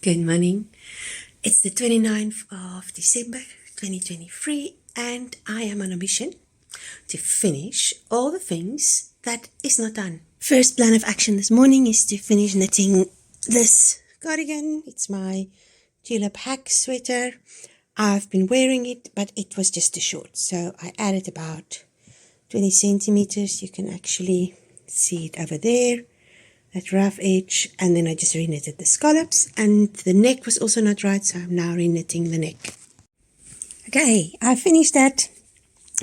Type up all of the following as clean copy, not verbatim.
Good morning. It's the 29th of December 2023 and I am on a mission to finish all the things that is not done. First plan of action this morning is to finish knitting this cardigan. It's my tulip hack sweater. I've been wearing it, but it was just too short, so I added about 20 centimeters. You can actually see it over there, that rough edge, and then I just re-knitted the scallops, and the neck was also not right, so I'm now re-knitting the neck. Okay, I finished that.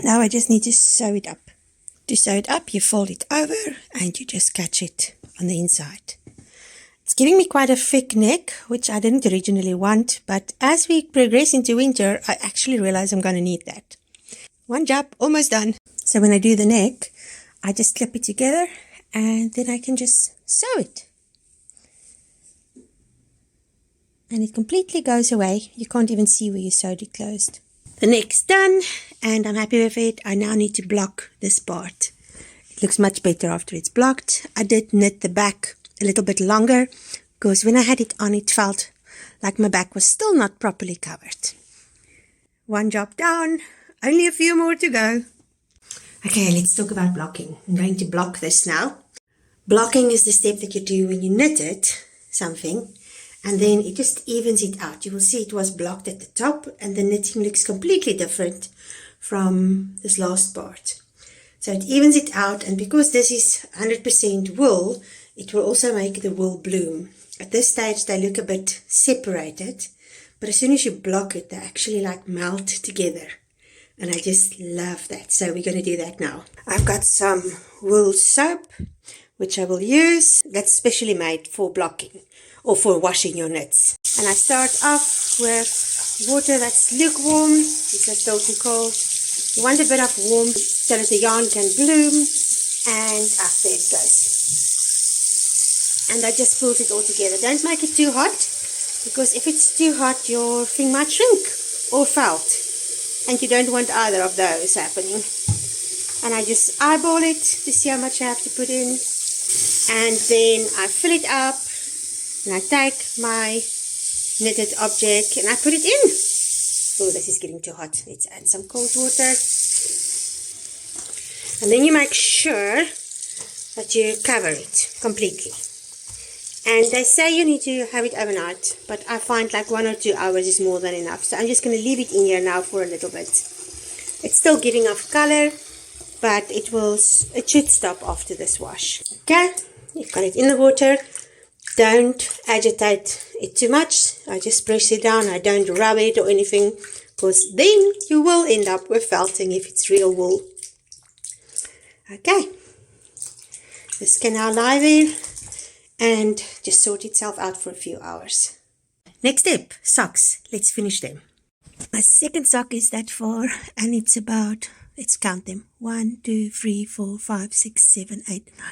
Now I just need to sew it up. To sew it up, you fold it over and you just catch it on the inside. It's giving me quite a thick neck, which I didn't originally want, but as we progress into winter, I actually realize I'm going to need that. One job, almost done. So when I do the neck, I just clip it together and then I can just sew it. And it completely goes away. You can't even see where you sewed it closed. The neck's done and I'm happy with it. I now need to block this part. It looks much better after it's blocked. I did knit the back a little bit longer because when I had it on, it felt like my back was still not properly covered. One job down, only a few more to go. Okay, let's talk about blocking. I'm going to block this now. Blocking is the step that you do when you knitted something and then it just evens it out. You will see it was blocked at the top and the knitting looks completely different from this last part. So it evens it out, and because this is 100% wool, it will also make the wool bloom. At this stage they look a bit separated, but as soon as you block it, they actually like melt together. And I just love that. So we're going to do that now. I've got some wool soap, which I will use. That's specially made for blocking or for washing your knits. And I start off with water that's lukewarm. These are still too cold. You want a bit of warmth so that the yarn can bloom. And there it goes. And that just pulls it all together. Don't make it too hot, because if it's too hot, your thing might shrink or felt. And you don't want either of those happening. And I just eyeball it to see how much I have to put in. And then I fill it up. And I take my knitted object and I put it in. Oh, this is getting too hot. Let's add some cold water. And then you make sure that you cover it completely. And they say you need to have it overnight, but I find like 1 or 2 hours is more than enough. So I'm just going to leave it in here now for a little bit. It's still giving off color, but it should stop after this wash. Okay, you've got it in the water. Don't agitate it too much. I just press it down. I don't rub it or anything, because then you will end up with felting if it's real wool. Okay, this can now lie there and just sort itself out for a few hours. Next step, socks. Let's finish them. My second sock is that far, and it's about, let's count them, 1, 2, 3, 4, 5, 6, 7, 8, 9,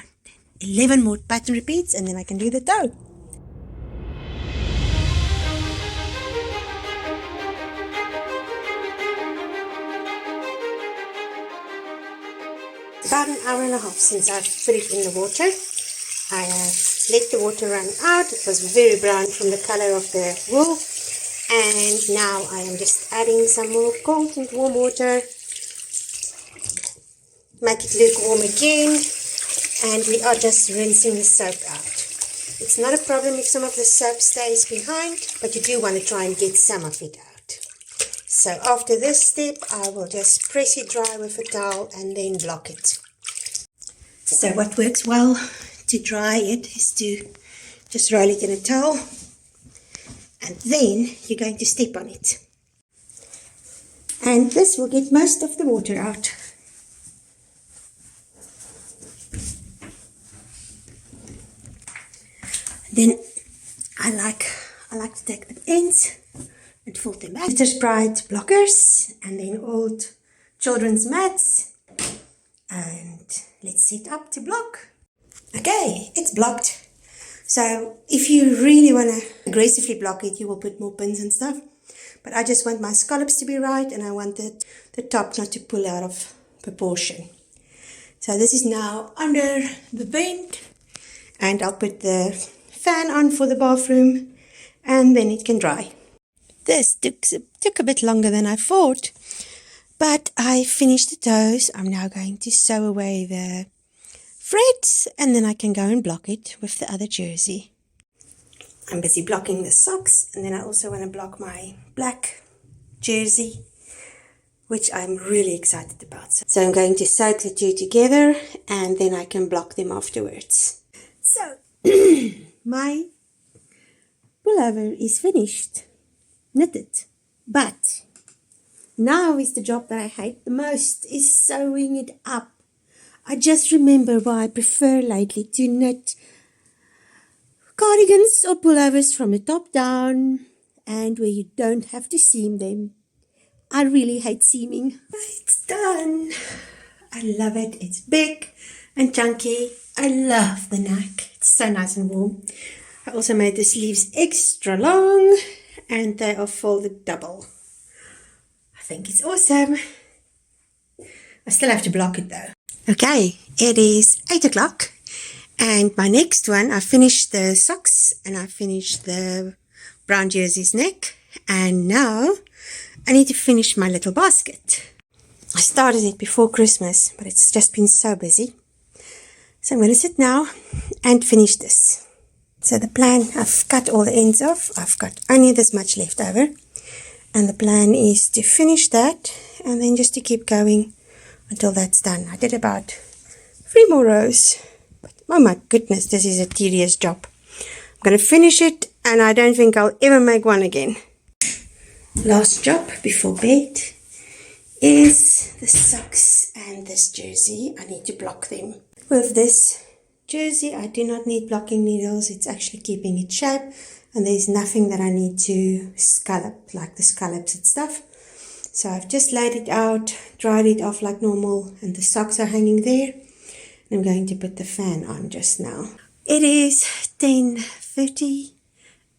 10, 11 more pattern repeats, and then I can do the toe. About an hour and a half since I've put it in the water. I have let the water run out. It was very brown from the color of the wool. And now I am just adding some more cold and warm water. Make it lukewarm again. And we are just rinsing the soap out. It's not a problem if some of the soap stays behind, but you do want to try and get some of it out. So after this step, I will just press it dry with a towel and then block it. So what works well to dry it is to just roll it in a towel, and then you're going to step on it. And this will get most of the water out. Then I like to take the ends and fold them back. Glitter Sprite blockers, and then old children's mats. And let's set up to block. Okay, it's blocked. So if you really want to aggressively block it, you will put more pins and stuff. But I just want my scallops to be right, and I want the top not to pull out of proportion. So this is now under the vent, and I'll put the fan on for the bathroom, and then it can dry. This took a bit longer than I thought, but I finished the toes. I'm now going to sew away the threads, and then I can go and block it with the other jersey. I'm busy blocking the socks, and then I also want to block my black jersey, which I'm really excited about. So I'm going to soak the two together, and then I can block them afterwards. So my pullover is finished, knitted, but now is the job that I hate the most, is sewing it up. I just remember why I prefer lately to knit cardigans or pullovers from the top down, and where you don't have to seam them. I really hate seaming. It's done. I love it. It's big and chunky. I love the neck. It's so nice and warm. I also made the sleeves extra long, and they are folded double. I think it's awesome. I still have to block it though. Okay, it is 8 o'clock, and my next one, I finished the socks and I finished the brown jersey's neck, and now I need to finish my little basket. I started it before Christmas, but it's just been so busy. So I'm going to sit now and finish this. So the plan, I've cut all the ends off. I've got only this much left over. And the plan is to finish that and then just to keep going until that's done. I did about 3 more rows. But oh my goodness, this is a tedious job. I'm going to finish it, and I don't think I'll ever make one again. Last job before bed is the socks and this jersey. I need to block them. With this jersey, I do not need blocking needles. It's actually keeping its shape, and there's nothing that I need to scallop, like the scallops and stuff. So I've just laid it out, dried it off like normal, and the socks are hanging there. And I'm going to put the fan on just now. It is 10:30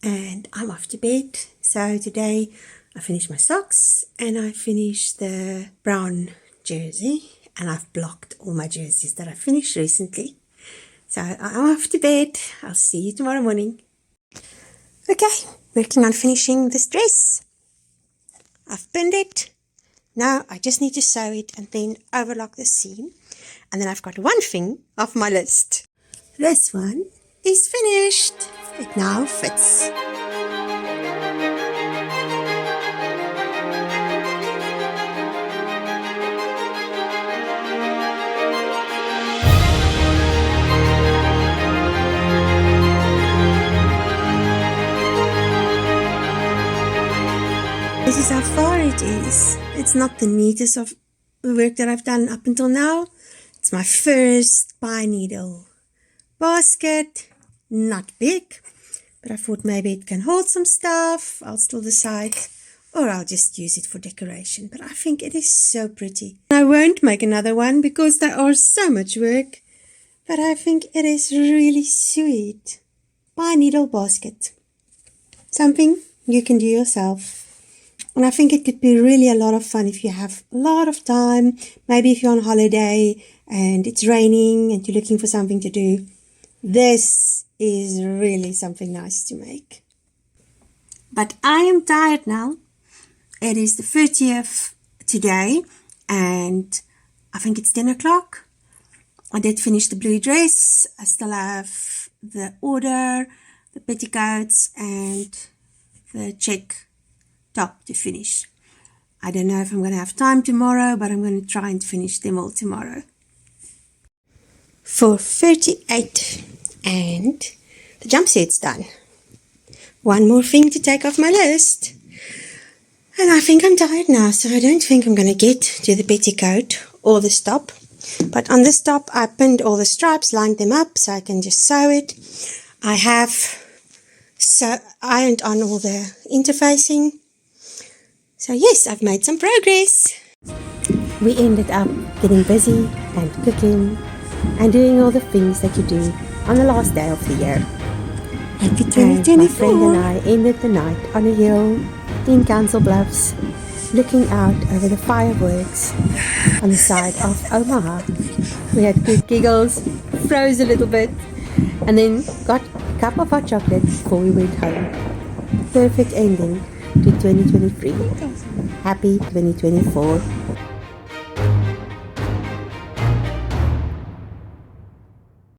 and I'm off to bed. So today I finished my socks and I finished the brown jersey, and I've blocked all my jerseys that I finished recently. So I'm off to bed. I'll see you tomorrow morning. Okay, working on finishing this dress. I've pinned it. Now I just need to sew it and then overlock the seam. And then I've got one thing off my list. This one is finished. It now fits. This is how far it is. It's not the neatest of the work that I've done up until now. It's my first pine needle basket. Not big, but I thought maybe it can hold some stuff. I'll still decide, or I'll just use it for decoration. But I think it is so pretty. I won't make another one because they are so much work, but I think it is really sweet. Pine needle basket. Something you can do yourself. And I think it could be really a lot of fun if you have a lot of time. Maybe if you're on holiday and it's raining and you're looking for something to do. This is really something nice to make. But I am tired now. It is the 30th today, and I think it's 10 o'clock. I did finish the blue dress. I still have the order, the petticoats, and the check top to finish. I don't know if I'm going to have time tomorrow, but I'm going to try and finish them all tomorrow. For 38, and the jumpsuit's done. One more thing to take off my list. And I think I'm tired now, so I don't think I'm going to get to the petticoat or the top. But on this top, I pinned all the stripes, lined them up so I can just sew it. I have ironed on all the interfacing. So yes, I've made some progress. We ended up getting busy and cooking and doing all the things that you do on the last day of the year. Happy 2024. And my friend and I ended the night on a hill in Council Bluffs, looking out over the fireworks on the side of Omaha. We had good giggles, froze a little bit, and then got a cup of hot chocolate before we went home. perfect ending to 2023. Happy 2024.